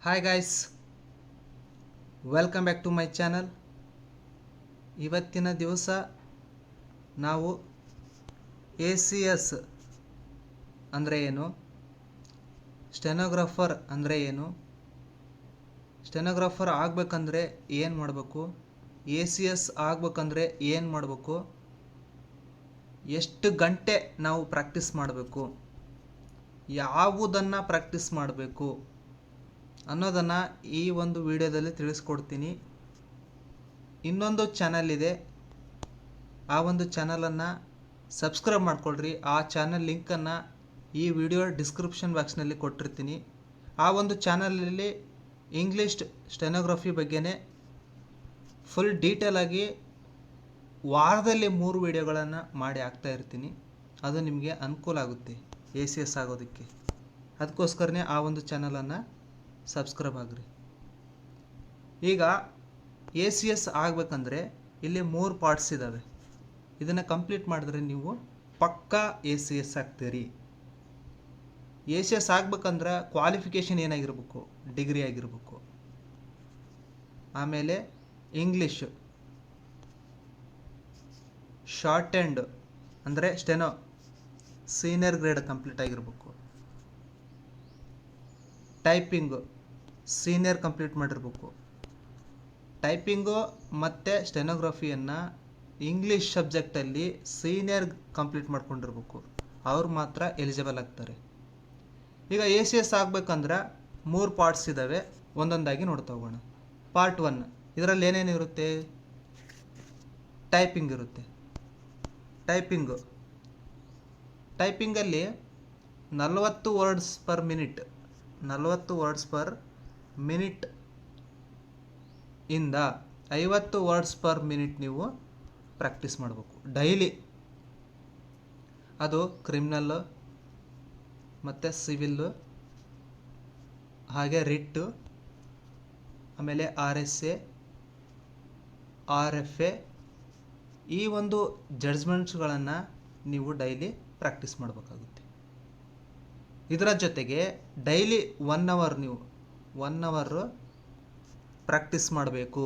Hi guys, welcome back to my channel. ಇವತ್ತಿನ ದಿವಸ ನಾವು ACS ಅಂದರೆ ಏನು, ಸ್ಟೆನೋಗ್ರಾಫರ್ ಅಂದರೆ ಏನು, ಸ್ಟೆನೋಗ್ರಾಫರ್ ಆಗಬೇಕಂದ್ರೆ ಏನು ಮಾಡಬೇಕು, ACS ಆಗಬೇಕಂದ್ರೆ ಏನು ಮಾಡಬೇಕು, ಎಷ್ಟು ಗಂಟೆ ನಾವು ಪ್ರಾಕ್ಟೀಸ್ ಮಾಡಬೇಕು, ಯಾವುದನ್ನು ಪ್ರಾಕ್ಟೀಸ್ ಮಾಡಬೇಕು ಅನ್ನೋದನ್ನು ಈ ಒಂದು ವಿಡಿಯೋದಲ್ಲಿ ತಿಳಿಸ್ಕೊಡ್ತೀನಿ. ಇನ್ನೊಂದು ಚಾನಲ್ ಇದೆ, ಆ ಒಂದು ಚಾನಲನ್ನು ಸಬ್ಸ್ಕ್ರೈಬ್ ಮಾಡ್ಕೊಳ್ರಿ. ಆ ಚಾನಲ್ ಲಿಂಕನ್ನು ಈ ವಿಡಿಯೋ ಡಿಸ್ಕ್ರಿಪ್ಷನ್ ಬಾಕ್ಸ್ನಲ್ಲಿ ಕೊಟ್ಟಿರ್ತೀನಿ. ಆ ಒಂದು ಚಾನಲಲ್ಲಿ ಇಂಗ್ಲೀಷ್ ಸ್ಟೆನೋಗ್ರಫಿ ಬಗ್ಗೆನೇ ಫುಲ್ ಡೀಟೇಲಾಗಿ ವಾರದಲ್ಲಿ 3 ವಿಡಿಯೋಗಳನ್ನು ಮಾಡಿ ಹಾಕ್ತಾ ಇರ್ತೀನಿ. ಅದು ನಿಮಗೆ ಅನುಕೂಲ ಆಗುತ್ತೆ ACS ಆಗೋದಕ್ಕೆ. ಅದಕ್ಕೋಸ್ಕರನೇ ಆ ಒಂದು ಚಾನಲನ್ನು ಸಬ್ಸ್ಕ್ರೈಬ್ ಆಗ್ರಿ. ಈಗ ACS ಆಗಬೇಕಂದ್ರೆ ಇಲ್ಲಿ 3 ಪಾರ್ಟ್ಸ್ ಇದ್ದಾವೆ. ಇದನ್ನು ಕಂಪ್ಲೀಟ್ ಮಾಡಿದ್ರೆ ನೀವು ಪಕ್ಕಾ ACS ಆಗ್ತೀರಿ. ACS ಆಗಬೇಕಂದ್ರೆ ಕ್ವಾಲಿಫಿಕೇಷನ್ ಏನಾಗಿರ್ಬೇಕು, ಡಿಗ್ರಿ ಆಗಿರ್ಬೇಕು. ಆಮೇಲೆ ಇಂಗ್ಲೀಷ್ ಶಾರ್ಟ್ ಹ್ಯಾಂಡ್ ಅಂದರೆ ಸ್ಟೆನೋ ಸೀನಿಯರ್ ಗ್ರೇಡ್ ಕಂಪ್ಲೀಟ್ ಆಗಿರ್ಬೇಕು. ಟೈಪಿಂಗು ಸೀನಿಯರ್ ಕಂಪ್ಲೀಟ್ ಮಾಡಿರ್ಬೇಕು. ಟೈಪಿಂಗು ಮತ್ತು ಸ್ಟೆನೋಗ್ರಫಿಯನ್ನು ಇಂಗ್ಲೀಷ್ ಸಬ್ಜೆಕ್ಟಲ್ಲಿ ಸೀನಿಯರ್ ಕಂಪ್ಲೀಟ್ ಮಾಡ್ಕೊಂಡಿರ್ಬೇಕು. ಅವ್ರು ಮಾತ್ರ ಎಲಿಜಿಬಲ್ ಆಗ್ತಾರೆ. ಈಗ ACS ಆಗಬೇಕಂದ್ರೆ 3 ಪಾರ್ಟ್ಸ್ ಇದ್ದಾವೆ, ಒಂದೊಂದಾಗಿ ನೋಡ್ತಾ ಹೋಗೋಣ. ಪಾರ್ಟ್ 1 ಇದರಲ್ಲಿ ಏನೇನಿರುತ್ತೆ, ಟೈಪಿಂಗ್ ಇರುತ್ತೆ. ಟೈಪಿಂಗಲ್ಲಿ 40 ವರ್ಡ್ಸ್ ಪರ್ ಮಿನಿಟ್ ಇಂದ 50 ವರ್ಡ್ಸ್ ಪರ್ ಮಿನಿಟ್ ನೀವು ಪ್ರಾಕ್ಟೀಸ್ ಮಾಡಬೇಕು ಡೈಲಿ. ಅದು ಕ್ರಿಮಿನಲ್ಲು ಮತ್ತು ಸಿವಿಲ್ಲು, ಹಾಗೆ ರಿಟ್ಟು, ಆಮೇಲೆ RSA, RFA, ಈ ಒಂದು ಜಡ್ಜ್ಮೆಂಟ್ಸ್ಗಳನ್ನು ನೀವು ಡೈಲಿ ಪ್ರಾಕ್ಟೀಸ್ ಮಾಡಬೇಕಾಗುತ್ತೆ. ಇದರ ಜೊತೆಗೆ ಡೈಲಿ 1 ಅವರ್ ನೀವು 1 ಅವರು ಪ್ರಾಕ್ಟೀಸ್ ಮಾಡಬೇಕು.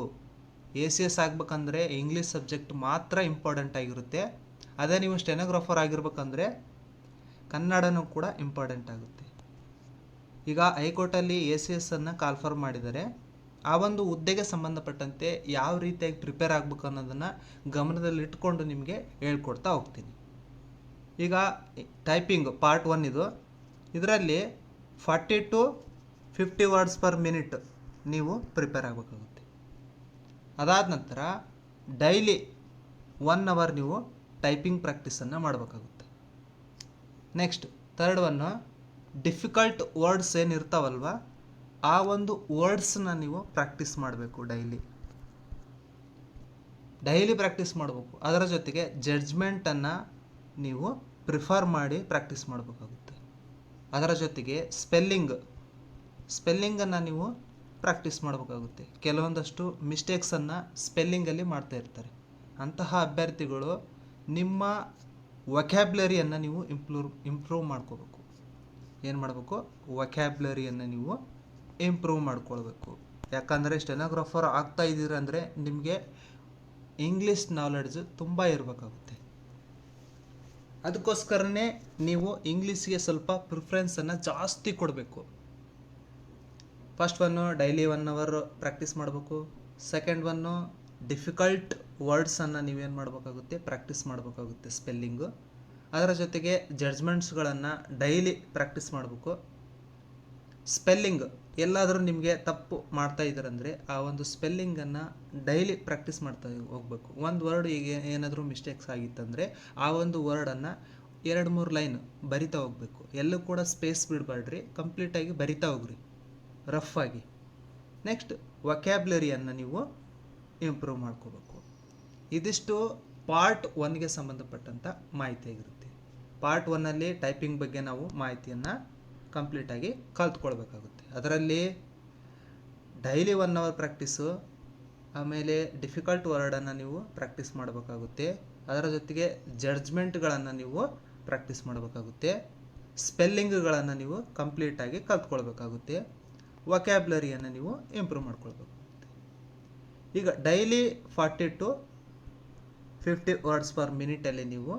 ACS ಆಗಬೇಕಂದ್ರೆ ಇಂಗ್ಲೀಷ್ ಸಬ್ಜೆಕ್ಟ್ ಮಾತ್ರ ಇಂಪಾರ್ಟೆಂಟ್ ಆಗಿರುತ್ತೆ. ಅದೇ ನೀವು ಸ್ಟೆನೋಗ್ರಾಫರ್ ಆಗಿರ್ಬೇಕಂದ್ರೆ ಕನ್ನಡನೂ ಕೂಡ ಇಂಪಾರ್ಟೆಂಟ್ ಆಗುತ್ತೆ. ಈಗ ಹೈಕೋರ್ಟಲ್ಲಿ ACSನ್ನು ಕಾಲ್ಫರ್ ಮಾಡಿದರೆ ಆ ಒಂದು ಹುದ್ದೆಗೆ ಸಂಬಂಧಪಟ್ಟಂತೆ ಯಾವ ರೀತಿಯಾಗಿ ಪ್ರಿಪೇರ್ ಆಗಬೇಕು ಅನ್ನೋದನ್ನು ಗಮನದಲ್ಲಿಟ್ಕೊಂಡು ನಿಮಗೆ ಹೇಳ್ಕೊಡ್ತಾ ಹೋಗ್ತೀನಿ. ಈಗ ಟೈಪಿಂಗ್ ಪಾರ್ಟ್ 1 ಇದರಲ್ಲಿ 40 to 50 ವರ್ಡ್ಸ್ ಪರ್ ಮಿನಿಟ್ ನೀವು ಪ್ರಿಪೇರ್ ಆಗಬೇಕಾಗುತ್ತೆ. ಅದಾದ ನಂತರ ಡೈಲಿ 1 ಅವರ್ ನೀವು ಟೈಪಿಂಗ್ ಪ್ರಾಕ್ಟೀಸನ್ನು ಮಾಡಬೇಕಾಗುತ್ತೆ. ನೆಕ್ಸ್ಟ್ ಥರ್ಡ್ 1 ಡಿಫಿಕಲ್ಟ್ ವರ್ಡ್ಸ್ ಏನಿರ್ತಾವಲ್ವ, ಆ ಒಂದು ವರ್ಡ್ಸನ್ನ ನೀವು ಪ್ರಾಕ್ಟೀಸ್ ಮಾಡಬೇಕು. ಡೈಲಿ ಪ್ರಾಕ್ಟೀಸ್ ಮಾಡಬೇಕು. ಅದರ ಜೊತೆಗೆ ಜಡ್ಜ್ಮೆಂಟನ್ನು ನೀವು ಪ್ರಿಫರ್ ಮಾಡಿ ಪ್ರಾಕ್ಟೀಸ್ ಮಾಡಬೇಕಾಗುತ್ತೆ. ಅದರ ಜೊತೆಗೆ ಸ್ಪೆಲ್ಲಿಂಗನ್ನು ನೀವು ಪ್ರಾಕ್ಟೀಸ್ ಮಾಡಬೇಕಾಗುತ್ತೆ. ಕೆಲವೊಂದಷ್ಟು ಮಿಸ್ಟೇಕ್ಸನ್ನು ಸ್ಪೆಲ್ಲಿಂಗಲ್ಲಿ ಮಾಡ್ತಾ ಇರ್ತಾರೆ. ಅಂತಹ ಅಭ್ಯರ್ಥಿಗಳು ನಿಮ್ಮ ವೊಕ್ಯಾಬ್ಲರಿಯನ್ನು ನೀವು ಇಂಪ್ರೂವ್ ಮಾಡ್ಕೋಬೇಕು. ಏನು ಮಾಡಬೇಕು, ವೊಕ್ಯಾಬ್ಲರಿಯನ್ನು ನೀವು ಇಂಪ್ರೂವ್ ಮಾಡ್ಕೊಳ್ಬೇಕು. ಯಾಕಂದರೆ ಸ್ಟೆನೋಗ್ರಾಫರ್ ಆಗ್ತಾ ಇದ್ದೀರಂದರೆ ನಿಮಗೆ ಇಂಗ್ಲೀಷ್ ನಾಲೆಡ್ಜ್ ತುಂಬ ಇರಬೇಕಾಗುತ್ತೆ. ಅದಕ್ಕೋಸ್ಕರನೇ ನೀವು ಇಂಗ್ಲೀಷ್ಗೆ ಸ್ವಲ್ಪ ಪ್ರಿಫರೆನ್ಸನ್ನು ಜಾಸ್ತಿ ಕೊಡಬೇಕು. ಫಸ್ಟ್ 1 ಡೈಲಿ 1 ಅವರ್ ಪ್ರಾಕ್ಟೀಸ್ ಮಾಡಬೇಕು. ಸೆಕೆಂಡ್ 1 ಡಿಫಿಕಲ್ಟ್ ವರ್ಡ್ಸನ್ನು ನೀವೇನು ಮಾಡಬೇಕಾಗುತ್ತೆ, ಪ್ರಾಕ್ಟೀಸ್ ಮಾಡಬೇಕಾಗುತ್ತೆ ಸ್ಪೆಲ್ಲಿಂಗು. ಅದರ ಜೊತೆಗೆ ಜಡ್ಜ್ಮೆಂಟ್ಸ್ಗಳನ್ನು ಡೈಲಿ ಪ್ರಾಕ್ಟೀಸ್ ಮಾಡಬೇಕು. ಸ್ಪೆಲ್ಲಿಂಗ್ ಎಲ್ಲಾದರೂ ನಿಮಗೆ ತಪ್ಪು ಮಾಡ್ತಾ ಇದ್ದಾರಂದರೆ ಆ ಒಂದು ಸ್ಪೆಲ್ಲಿಂಗನ್ನು ಡೈಲಿ ಪ್ರಾಕ್ಟೀಸ್ ಮಾಡ್ತಾ ಹೋಗಬೇಕು. ಒಂದು ವರ್ಡ್ ಈಗ ಏನಾದರೂ ಮಿಸ್ಟೇಕ್ಸ್ ಆಗಿತ್ತಂದರೆ ಆ ಒಂದು ವರ್ಡನ್ನು 2-3 ಲೈನ್ ಬರಿತಾ ಹೋಗಬೇಕು. ಎಲ್ಲೂ ಕೂಡ ಸ್ಪೇಸ್ ಬಿಡಬೇಡ್ರಿ, ಕಂಪ್ಲೀಟಾಗಿ ಬರಿತಾ ಹೋಗ್ರಿ ರಫ್ ಆಗಿ. ನೆಕ್ಸ್ಟ್ ವೊಕ್ಯಾಬ್ಲರಿಯನ್ನು ನೀವು ಇಂಪ್ರೂವ್ ಮಾಡ್ಕೋಬೇಕು. ಇದಿಷ್ಟು ಪಾರ್ಟ್ 1ಗೆ ಸಂಬಂಧಪಟ್ಟಂಥ ಮಾಹಿತಿಯಾಗಿರುತ್ತೆ. ಪಾರ್ಟ್ 1ಅಲ್ಲಿ ಟೈಪಿಂಗ್ ಬಗ್ಗೆ ನಾವು ಮಾಹಿತಿಯನ್ನು ಕಂಪ್ಲೀಟಾಗಿ ಕಲ್ತ್ಕೊಳ್ಬೇಕಾಗುತ್ತೆ. ಅದರಲ್ಲಿ ಡೈಲಿ 1 ಅವರ್ ಪ್ರಾಕ್ಟೀಸು, ಆಮೇಲೆ ಡಿಫಿಕಲ್ಟ್ ವರ್ಡನ್ನು ನೀವು ಪ್ರಾಕ್ಟೀಸ್ ಮಾಡಬೇಕಾಗುತ್ತೆ. ಅದರ ಜೊತೆಗೆ ಜಡ್ಜ್ಮೆಂಟ್ಗಳನ್ನು ನೀವು ಪ್ರಾಕ್ಟೀಸ್ ಮಾಡಬೇಕಾಗುತ್ತೆ. ಸ್ಪೆಲ್ಲಿಂಗ್ಗಳನ್ನು ನೀವು ಕಂಪ್ಲೀಟಾಗಿ ಕಲ್ತ್ಕೊಳ್ಬೇಕಾಗುತ್ತೆ. ವೊಕ್ಯಾಬ್ಲರಿಯನ್ನು ನೀವು ಇಂಪ್ರೂವ್ ಮಾಡ್ಕೊಳ್ಬೇಕು. ಈಗ ಡೈಲಿ 40 to 50 ವರ್ಡ್ಸ್ ಪರ್ ಮಿನಿಟಲ್ಲಿ ನೀವು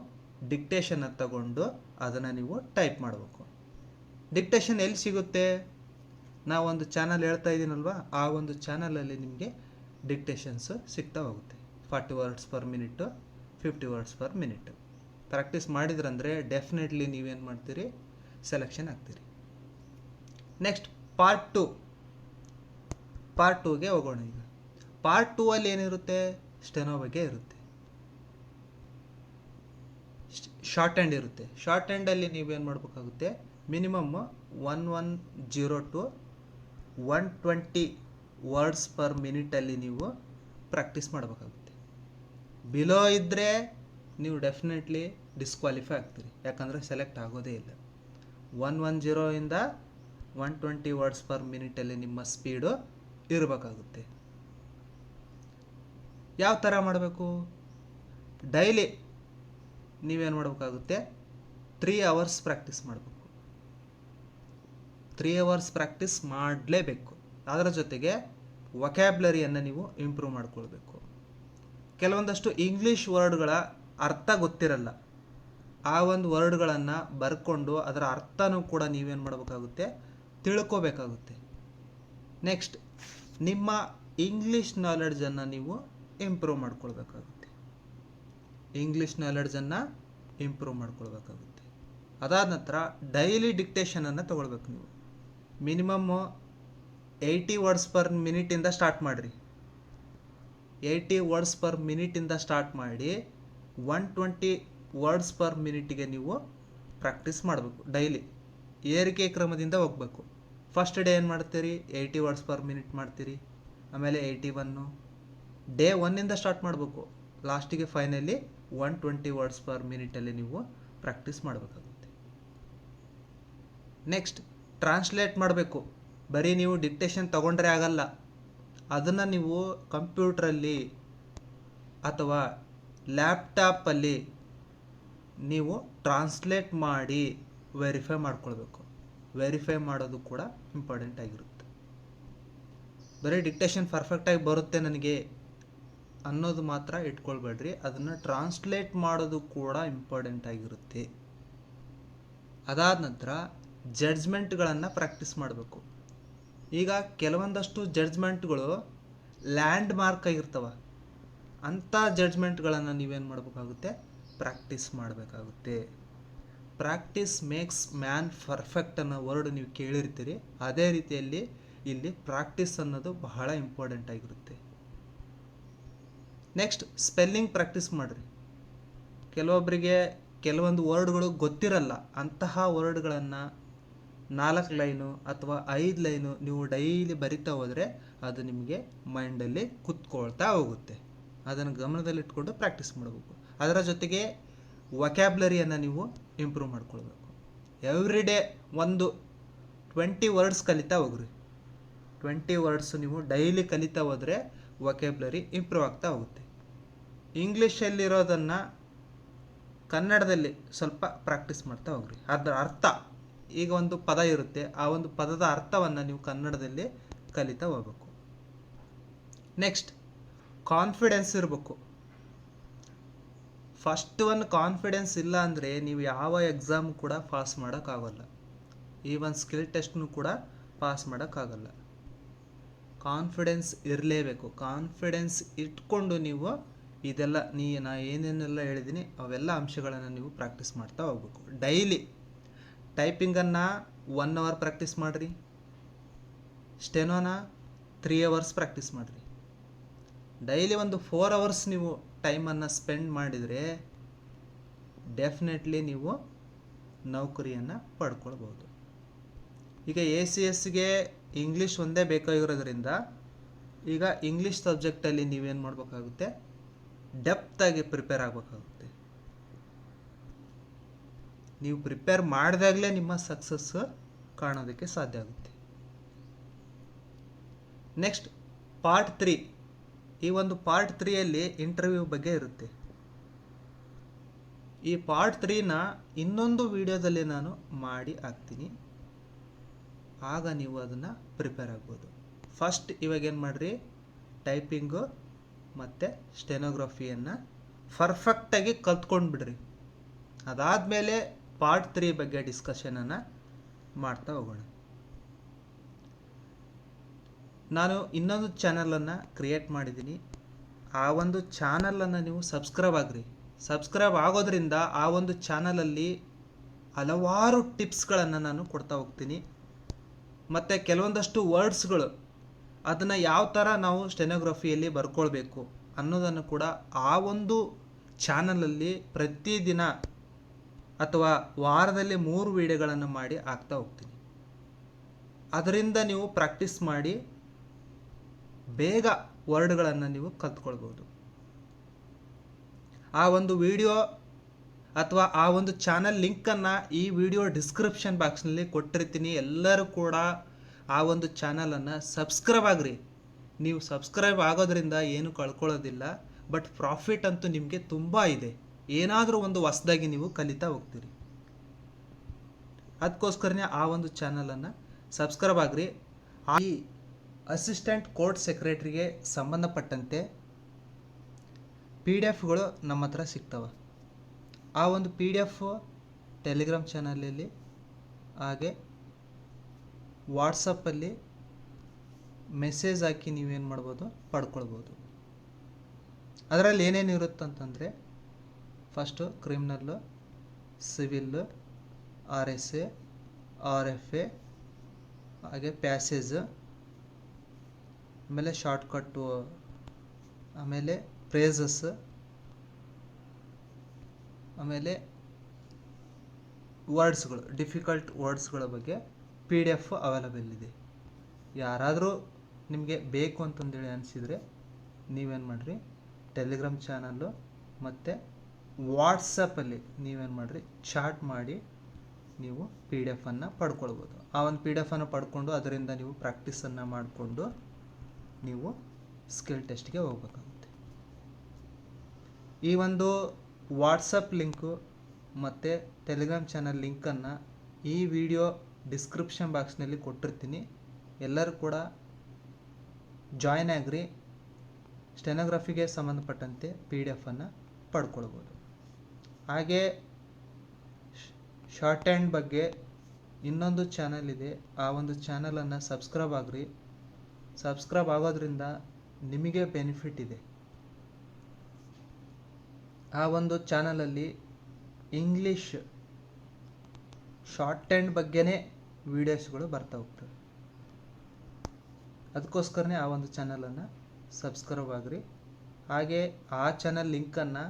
ಡಿಕ್ಟೇಷನ್ನ ತಗೊಂಡು ಅದನ್ನು ನೀವು ಟೈಪ್ ಮಾಡಬೇಕು. ಡಿಕ್ಟೇಷನ್ ಎಲ್ಲಿ ಸಿಗುತ್ತೆ? ನಾವೊಂದು ಚಾನಲ್ ಹೇಳ್ತಾ ಇದ್ದೀನಲ್ವ, ಆ ಒಂದು ಚಾನಲಲ್ಲಿ ನಿಮಗೆ ಡಿಕ್ಟೇಷನ್ಸ್ ಸಿಗ್ತಾ ಹೋಗುತ್ತೆ. 40 words per minute, 50 words per minute practice ಮಾಡಿದ್ರಂದರೆ ಡೆಫಿನೆಟ್ಲಿ ನೀವೇನು ಮಾಡ್ತೀರಿ, ಸೆಲೆಕ್ಷನ್ ಆಗ್ತೀರಿ. ನೆಕ್ಸ್ಟ್ ಪಾರ್ಟ್ 2ಗೆ ಹೋಗೋಣ. ಈಗ ಪಾರ್ಟ್ 2 ಅಲ್ಲಿ ಏನಿರುತ್ತೆ? ಸ್ಟೆನೋ ಬಗ್ಗೆ ಇರುತ್ತೆ, ಶಾರ್ಟ್ ಹ್ಯಾಂಡ್ ಇರುತ್ತೆ. ಶಾರ್ಟ್ ಹ್ಯಾಂಡಲ್ಲಿ ನೀವೇನು ಮಾಡಬೇಕಾಗುತ್ತೆ? ಮಿನಿಮಮ್ 110 to 120 ವರ್ಡ್ಸ್ ಪರ್ ಮಿನಿಟಲ್ಲಿ ನೀವು ಪ್ರಾಕ್ಟೀಸ್ ಮಾಡಬೇಕಾಗುತ್ತೆ. ಬಿಲೋ ಇದ್ದರೆ ನೀವು ಡೆಫಿನೆಟ್ಲಿ ಡಿಸ್ಕ್ವಾಲಿಫೈ ಆಗ್ತೀರಿ, ಯಾಕಂದರೆ ಸೆಲೆಕ್ಟ್ ಆಗೋದೇ ಇಲ್ಲ. 110 120 ವರ್ಡ್ಸ್ ಪರ್ ಮಿನಿಟಲ್ಲಿ ನಿಮ್ಮ ಸ್ಪೀಡು ಇರಬೇಕಾಗುತ್ತೆ. ಯಾವ ಥರ ಮಾಡಬೇಕು? ಡೈಲಿ ನೀವೇನು ಮಾಡಬೇಕಾಗುತ್ತೆ? 3 hours ಪ್ರಾಕ್ಟೀಸ್ ಮಾಡಬೇಕು. 3 hours ಪ್ರಾಕ್ಟೀಸ್ ಮಾಡಲೇಬೇಕು. ಅದರ ಜೊತೆಗೆ ವೊಕ್ಯಾಬ್ಲರಿಯನ್ನು ನೀವು ಇಂಪ್ರೂವ್ ಮಾಡ್ಕೊಳ್ಬೇಕು. ಕೆಲವೊಂದಷ್ಟು ಇಂಗ್ಲೀಷ್ ವರ್ಡ್ಗಳ ಅರ್ಥ ಗೊತ್ತಿರಲ್ಲ, ಆ ಒಂದು ವರ್ಡ್ಗಳನ್ನು ಬರ್ಕೊಂಡು ಅದರ ಅರ್ಥನೂ ಕೂಡ ನೀವೇನು ಮಾಡಬೇಕಾಗುತ್ತೆ? ತಿಳ್ಕೋಬೇಕಾಗುತ್ತೆ. ನೆಕ್ಸ್ಟ್ ನಿಮ್ಮ ಇಂಗ್ಲೀಷ್ ನಾಲೆಡ್ಜನ್ನು ನೀವು ಇಂಪ್ರೂವ್ ಮಾಡ್ಕೊಳ್ಬೇಕಾಗುತ್ತೆ. ಅದಾದ ನಂತರ ಡೈಲಿ ಡಿಕ್ಟೇಷನನ್ನು ತೊಗೊಳ್ಬೇಕು. ನೀವು ಮಿನಿಮಮ್ಮು 80 ವರ್ಡ್ಸ್ ಪರ್ ಮಿನಿಟಿಂದ ಸ್ಟಾರ್ಟ್ ಮಾಡಿರಿ. 80 ವರ್ಡ್ಸ್ ಪರ್ ಮಿನಿಟಿಂದ ಸ್ಟಾರ್ಟ್ ಮಾಡಿ 120 ವರ್ಡ್ಸ್ ಪರ್ ಮಿನಿಟಿಗೆ ನೀವು ಪ್ರಾಕ್ಟೀಸ್ ಮಾಡಬೇಕು. ಡೈಲಿ ಏರಿಕೆ ಕ್ರಮದಿಂದ ಹೋಗಬೇಕು. ಫಸ್ಟ್ ಡೇ ಏನು ಮಾಡ್ತೀರಿ? 80 ವರ್ಡ್ಸ್ ಪರ್ ಮಿನಿಟ್ ಮಾಡ್ತೀರಿ. ಆಮೇಲೆ 81 ಡೇ 1ಇಂದ ಸ್ಟಾರ್ಟ್ ಮಾಡಬೇಕು. ಲಾಸ್ಟಿಗೆ ಫೈನಲಿ 120 ವರ್ಡ್ಸ್ ಪರ್ ಮಿನಿಟಲ್ಲಿ ನೀವು ಪ್ರಾಕ್ಟೀಸ್ ಮಾಡಬೇಕಾಗುತ್ತೆ. ನೆಕ್ಸ್ಟ್ ಟ್ರಾನ್ಸ್ಲೇಟ್ ಮಾಡಬೇಕು. ಬರೀ ನೀವು ಡಿಕ್ಟೇಷನ್ ತಗೊಂಡ್ರೆ ಆಗಲ್ಲ, ಅದನ್ನು ನೀವು ಕಂಪ್ಯೂಟ್ರಲ್ಲಿ ಅಥವಾ ಲ್ಯಾಪ್ಟಾಪಲ್ಲಿ ನೀವು ಟ್ರಾನ್ಸ್ಲೇಟ್ ಮಾಡಿ ವೆರಿಫೈ ಮಾಡ್ಕೊಳ್ಬೇಕು. ವೆರಿಫೈ ಮಾಡೋದು ಕೂಡ ಇಂಪಾರ್ಟೆಂಟ್ ಆಗಿರುತ್ತೆ. ಬರೀ ಡಿಕ್ಟೇಷನ್ ಪರ್ಫೆಕ್ಟಾಗಿ ಬರುತ್ತೆ ನನಗೆ ಅನ್ನೋದು ಮಾತ್ರ ಇಟ್ಕೊಳ್ಬೇಡ್ರಿ, ಅದನ್ನು ಟ್ರಾನ್ಸ್ಲೇಟ್ ಮಾಡೋದು ಕೂಡ ಇಂಪಾರ್ಟೆಂಟ್ ಆಗಿರುತ್ತೆ. ಅದಾದ ನಂತರ ಜಡ್ಜ್ಮೆಂಟ್ಗಳನ್ನು ಪ್ರಾಕ್ಟೀಸ್ ಮಾಡಬೇಕು. ಈಗ ಕೆಲವೊಂದಷ್ಟು ಜಡ್ಜ್ಮೆಂಟ್ಗಳು ಲ್ಯಾಂಡ್ ಮಾರ್ಕ್ ಆಗಿರ್ತವೆ, ಅಂಥ ಜಡ್ಜ್ಮೆಂಟ್ಗಳನ್ನು ನೀವೇನು ಮಾಡಬೇಕಾಗುತ್ತೆ? ಪ್ರಾಕ್ಟೀಸ್ ಮಾಡಬೇಕಾಗುತ್ತೆ. ಪ್ರಾಕ್ಟೀಸ್ ಮೇಕ್ಸ್ ಮ್ಯಾನ್ ಪರ್ಫೆಕ್ಟ್ ಅನ್ನೋ ವರ್ಡ್ ನೀವು ಕೇಳಿರ್ತೀರಿ. ಅದೇ ರೀತಿಯಲ್ಲಿ ಇಲ್ಲಿ ಪ್ರಾಕ್ಟೀಸ್ ಅನ್ನೋದು ಬಹಳ ಇಂಪಾರ್ಟೆಂಟ್ ಆಗಿರುತ್ತೆ. ನೆಕ್ಸ್ಟ್ ಸ್ಪೆಲ್ಲಿಂಗ್ ಪ್ರಾಕ್ಟೀಸ್ ಮಾಡಿರಿ. ಕೆಲವೊಬ್ಬರಿಗೆ ಕೆಲವೊಂದು ವರ್ಡ್ಗಳು ಗೊತ್ತಿರಲ್ಲ, ಅಂತಹ ವರ್ಡ್ಗಳನ್ನು 4 ಲೈನು ಅಥವಾ 5 ಲೈನು ನೀವು ಡೈಲಿ ಬರಿತಾ ಹೋದರೆ ಅದು ನಿಮಗೆ ಮೈಂಡಲ್ಲಿ ಕುತ್ಕೊಳ್ತಾ ಹೋಗುತ್ತೆ. ಅದನ್ನು ಗಮನದಲ್ಲಿಟ್ಕೊಂಡು ಪ್ರಾಕ್ಟೀಸ್ ಮಾಡಬೇಕು. ಅದರ ಜೊತೆಗೆ ವೊಕ್ಯಾಬ್ಲರಿಯನ್ನು ನೀವು ಇಂಪ್ರೂವ್ ಮಾಡ್ಕೊಳ್ಬೇಕು. ಎವ್ರಿ ಡೇ ಒಂದು 20 ವರ್ಡ್ಸ್ ಕಲಿತಾ ಹೋಗ್ರಿ. 20 ವರ್ಡ್ಸ್ ನೀವು ಡೈಲಿ ಕಲಿತಾ ಹೋದರೆ ವೊಕ್ಯಾಬ್ಲರಿ ಇಂಪ್ರೂವ್ ಆಗ್ತಾ ಹೋಗುತ್ತೆ. ಇಂಗ್ಲೀಷಲ್ಲಿರೋದನ್ನು ಕನ್ನಡದಲ್ಲಿ ಸ್ವಲ್ಪ ಪ್ರಾಕ್ಟೀಸ್ ಮಾಡ್ತಾ ಹೋಗ್ರಿ. ಅದರ ಅರ್ಥ, ಈಗ ಒಂದು ಪದ ಇರುತ್ತೆ, ಆ ಒಂದು ಪದದ ಅರ್ಥವನ್ನು ನೀವು ಕನ್ನಡದಲ್ಲಿ ಕಲಿತಾ ಹೋಗ್ಬೇಕು. ನೆಕ್ಸ್ಟ್ ಕಾನ್ಫಿಡೆನ್ಸ್ ಇರಬೇಕು. ಫಸ್ಟ್ ಕಾನ್ಫಿಡೆನ್ಸ್ ಇಲ್ಲ ಅಂದರೆ ನೀವು ಯಾವ ಎಕ್ಸಾಮ್ ಕೂಡ ಪಾಸ್ ಮಾಡೋಕ್ಕಾಗಲ್ಲ. ಈವನ್ ಸ್ಕಿಲ್ ಟೆಸ್ಟ್ನು ಕೂಡ ಪಾಸ್ ಮಾಡೋಕ್ಕಾಗಲ್ಲ. ಕಾನ್ಫಿಡೆನ್ಸ್ ಇರಲೇಬೇಕು. ಕಾನ್ಫಿಡೆನ್ಸ್ ಇಟ್ಕೊಂಡು ನೀವು ಇದೆಲ್ಲ ನಾ ಏನೇನೆಲ್ಲ ಹೇಳಿದ್ದೀನಿ ಅವೆಲ್ಲ ಅಂಶಗಳನ್ನು ನೀವು ಪ್ರಾಕ್ಟೀಸ್ ಮಾಡ್ತಾ ಹೋಗ್ಬೇಕು. ಡೈಲಿ ಟೈಪಿಂಗನ್ನು 1 hour ಪ್ರಾಕ್ಟೀಸ್ ಮಾಡಿರಿ. ಸ್ಟೆನೋನ 3 hours ಪ್ರಾಕ್ಟೀಸ್ ಮಾಡಿರಿ. ಡೈಲಿ ಒಂದು 4 hours ನೀವು ಟೈಮನ್ನು ಸ್ಪೆಂಡ್ ಮಾಡಿದರೆ ಡೆಫಿನೆಟ್ಲಿ ನೀವು ನೌಕರಿಯನ್ನು ಪಡ್ಕೊಳ್ಬೋದು. ಈಗ ACSಗೆ ಇಂಗ್ಲೀಷ್ ಒಂದೇ ಬೇಕಾಗಿರೋದ್ರಿಂದ ಈಗ ಇಂಗ್ಲೀಷ್ ಸಬ್ಜೆಕ್ಟಲ್ಲಿ ನೀವೇನು ಮಾಡಬೇಕಾಗುತ್ತೆ? ಡೆಪ್ತಾಗಿ ಪ್ರಿಪೇರ್ ಆಗಬೇಕಾಗುತ್ತೆ. ನೀವು ಪ್ರಿಪೇರ್ ಮಾಡಿದಾಗಲೇ ನಿಮ್ಮ ಸಕ್ಸಸ್ ಕಾಣೋದಕ್ಕೆ ಸಾಧ್ಯ ಆಗುತ್ತೆ. Next part 3. ಈ ಒಂದು ಪಾರ್ಟ್ 3ಯಲ್ಲಿ ಇಂಟರ್ವ್ಯೂ ಬಗ್ಗೆ ಇರುತ್ತೆ. ಈ ಪಾರ್ಟ್ 3ನ ಇನ್ನೊಂದು ವಿಡಿಯೋದಲ್ಲಿ ನಾನು ಮಾಡಿ ಹಾಕ್ತೀನಿ. ಆಗ ನೀವು ಅದನ್ನು ಪ್ರಿಪೇರ್ ಆಗ್ಬೋದು. ಫಸ್ಟ್ ಇವಾಗ ಏನು ಮಾಡಿರಿ, ಟೈಪಿಂಗು ಮತ್ತು ಸ್ಟೆನೋಗ್ರಫಿಯನ್ನು ಪರ್ಫೆಕ್ಟಾಗಿ ಕಲ್ತ್ಕೊಂಡು ಬಿಡ್ರಿ. ಅದಾದಮೇಲೆ ಪಾರ್ಟ್ 3 ಬಗ್ಗೆ ಡಿಸ್ಕಷನನ್ನು ಮಾಡ್ತಾ ಹೋಗೋಣ. ನಾನು ಇನ್ನೊಂದು ಚಾನಲನ್ನು ಕ್ರಿಯೇಟ್ ಮಾಡಿದ್ದೀನಿ. ಆ ಒಂದು ಚಾನಲನ್ನು ನೀವು ಸಬ್ಸ್ಕ್ರೈಬ್ ಆಗಿರಿ. ಸಬ್ಸ್ಕ್ರೈಬ್ ಆಗೋದ್ರಿಂದ ಆ ಒಂದು ಚಾನಲಲ್ಲಿ ಹಲವಾರು ಟಿಪ್ಸ್ಗಳನ್ನು ನಾನು ಕೊಡ್ತಾ ಹೋಗ್ತೀನಿ. ಮತ್ತು ಕೆಲವೊಂದಷ್ಟು ವರ್ಡ್ಸ್ಗಳು ಅದನ್ನು ಯಾವ ಥರ ನಾವು ಸ್ಟೆನೋಗ್ರಫಿಯಲ್ಲಿ ಬರ್ಕೊಳ್ಬೇಕು ಅನ್ನೋದನ್ನು ಕೂಡ ಆ ಒಂದು ಚಾನಲಲ್ಲಿ ಪ್ರತಿದಿನ ಅಥವಾ ವಾರದಲ್ಲಿ 3 ವಿಡಿಯೋಗಳನ್ನು ಮಾಡಿ ಹಾಕ್ತಾ ಹೋಗ್ತೀನಿ. ಅದರಿಂದ ನೀವು ಪ್ರಾಕ್ಟೀಸ್ ಮಾಡಿ ಬೇಗ ವರ್ಡ್ಗಳನ್ನು ನೀವು ಕಲ್ತ್ಕೊಳ್ಬೋದು. ಆ ಒಂದು ವಿಡಿಯೋ ಅಥವಾ ಆ ಒಂದು ಚಾನಲ್ ಲಿಂಕನ್ನು ಈ ವಿಡಿಯೋ ಡಿಸ್ಕ್ರಿಪ್ಷನ್ ಬಾಕ್ಸ್ನಲ್ಲಿ ಕೊಟ್ಟಿರ್ತೀನಿ. ಎಲ್ಲರೂ ಕೂಡ ಆ ಒಂದು ಚಾನಲನ್ನು ಸಬ್ಸ್ಕ್ರೈಬ್ ಆಗಿರಿ. ನೀವು ಸಬ್ಸ್ಕ್ರೈಬ್ ಆಗೋದ್ರಿಂದ ಏನು ಕಳ್ಕೊಳ್ಳೋದಿಲ್ಲ, ಬಟ್ ಪ್ರಾಫಿಟ್ ಅಂತೂ ನಿಮಗೆ ತುಂಬ ಇದೆ. ಏನಾದರೂ ಒಂದು ಹೊಸದಾಗಿ ನೀವು ಕಲಿತಾ ಹೋಗ್ತೀರಿ. ಅದಕ್ಕೋಸ್ಕರನೇ ಆ ಒಂದು ಚಾನಲನ್ನು ಸಬ್ಸ್ಕ್ರೈಬ್ ಆಗಿರಿ. ಈ ಅಸಿಸ್ಟೆಂಟ್ ಕೋರ್ಟ್ ಸೆಕ್ರೆಟರಿಗೆ ಸಂಬಂಧಪಟ್ಟಂತೆ PDF ನಮ್ಮ ಹತ್ರ ಸಿಗ್ತವೆ. ಆ ಒಂದು PDF ಟೆಲಿಗ್ರಾಮ್ ಚಾನಲಲ್ಲಿ ಹಾಗೆ ವಾಟ್ಸಪ್ಪಲ್ಲಿ ಮೆಸೇಜ್ ಹಾಕಿ ನೀವೇನು ಮಾಡ್ಬೋದು, ಪಡ್ಕೊಳ್ಬೋದು. ಅದರಲ್ಲಿ ಏನೇನು ಇರುತ್ತಂತಂದರೆ, first criminal, civil, RSA, RFA, ಹಾಗೆ ಪ್ಯಾಸೇಜ್, ಆಮೇಲೆ ಶಾರ್ಟ್ಕಟ್ಟು, ಆಮೇಲೆ ಫ್ರೇಸಸ್, ಆಮೇಲೆ ವರ್ಡ್ಸ್ಗಳು, ಡಿಫಿಕಲ್ಟ್ ವರ್ಡ್ಸ್ಗಳ ಬಗ್ಗೆ PDF ಅವೈಲಬಲ್ ಇದೆ. ಯಾರಾದರೂ ನಿಮಗೆ ಬೇಕು ಅಂತಂದೇಳಿ ಅನಿಸಿದರೆ ನೀವೇನು ಮಾಡಿರಿ, ಟೆಲಿಗ್ರಾಮ್ ಚಾನಲ್ಲು ಮತ್ತು ವಾಟ್ಸಪ್ಪಲ್ಲಿ ನೀವೇನು ಮಾಡಿರಿ, ಚಾಟ್ ಮಾಡಿ ನೀವು PDF ಪಡ್ಕೊಳ್ಬೋದು. ಆ ಒಂದು PDF ಪಡ್ಕೊಂಡು ಅದರಿಂದ ನೀವು ಪ್ರಾಕ್ಟೀಸನ್ನು ಮಾಡಿಕೊಂಡು ನೀವು ಸ್ಕಿಲ್ ಟೆಸ್ಟ್ಗೆ ಹೋಗ್ಬೇಕಾಗುತ್ತೆ. ಈ ಒಂದು ವಾಟ್ಸಪ್ ಲಿಂಕು ಮತ್ತು ಟೆಲಿಗ್ರಾಮ್ ಚಾನಲ್ ಲಿಂಕನ್ನು ಈ ವಿಡಿಯೋ ಡಿಸ್ಕ್ರಿಪ್ಷನ್ ಬಾಕ್ಸ್ನಲ್ಲಿ ಕೊಟ್ಟಿರ್ತೀನಿ. ಎಲ್ಲರೂ ಕೂಡ ಜಾಯ್ನ್ ಆಗಿರಿ. ಸ್ಟೆನೋಗ್ರಫಿಗೆ ಸಂಬಂಧಪಟ್ಟಂತೆ PDF ಪಡ್ಕೊಳ್ಬೋದು. ಹಾಗೆ ಶಾರ್ಟ್ ಹ್ಯಾಂಡ್ ಬಗ್ಗೆ ಇನ್ನೊಂದು ಚಾನಲ್ ಇದೆ. ಆ ಒಂದು ಚಾನಲನ್ನು ಸಬ್ಸ್ಕ್ರೈಬ್ ಆಗಿರಿ. ಸಬ್ಸ್ಕ್ರೈಬ್ ಆಗೋದ್ರಿಂದ ನಿಮಗೆ ಬೆನಿಫಿಟ್ ಇದೆ. ಆ ಒಂದು ಚಾನಲಲ್ಲಿ ಇಂಗ್ಲೀಷ್ ಶಾರ್ಟ್ ಹ್ಯಾಂಡ್ ಬಗ್ಗೆನೇ ವೀಡಿಯೋಸ್ಗಳು ಬರ್ತಾ ಹೋಗ್ತವೆ. ಅದಕ್ಕೋಸ್ಕರನೇ ಆ ಒಂದು ಚಾನಲನ್ನು ಸಬ್ಸ್ಕ್ರೈಬ್ ಆಗಿರಿ. ಹಾಗೆ ಆ ಚಾನಲ್ ಲಿಂಕನ್ನು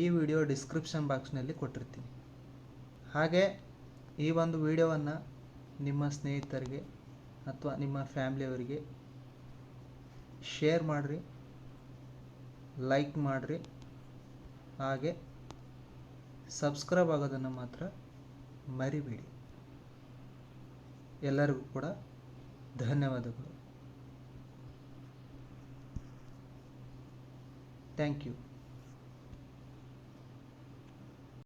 ಈ ವಿಡಿಯೋ ಡಿಸ್ಕ್ರಿಪ್ಷನ್ ಬಾಕ್ಸ್ನಲ್ಲಿ ಕೊಟ್ಟಿರ್ತೀನಿ. ಹಾಗೆ ಈ ಒಂದು ವಿಡಿಯೋವನ್ನು ನಿಮ್ಮ ಸ್ನೇಹಿತರಿಗೆ ಅಥವಾ ನಿಮ್ಮ ಫ್ಯಾಮ್ಲಿಯವರಿಗೆ ಶೇರ್ ಮಾಡಿರಿ, ಲೈಕ್ ಮಾಡಿರಿ. ಹಾಗೆ ಸಬ್ಸ್ಕ್ರೈಬ್ ಆಗೋದನ್ನು ಮಾತ್ರ ಮರಿಬೇಡಿ. ಎಲ್ಲರಿಗೂ ಕೂಡ ಧನ್ಯವಾದಗಳು. Thank you.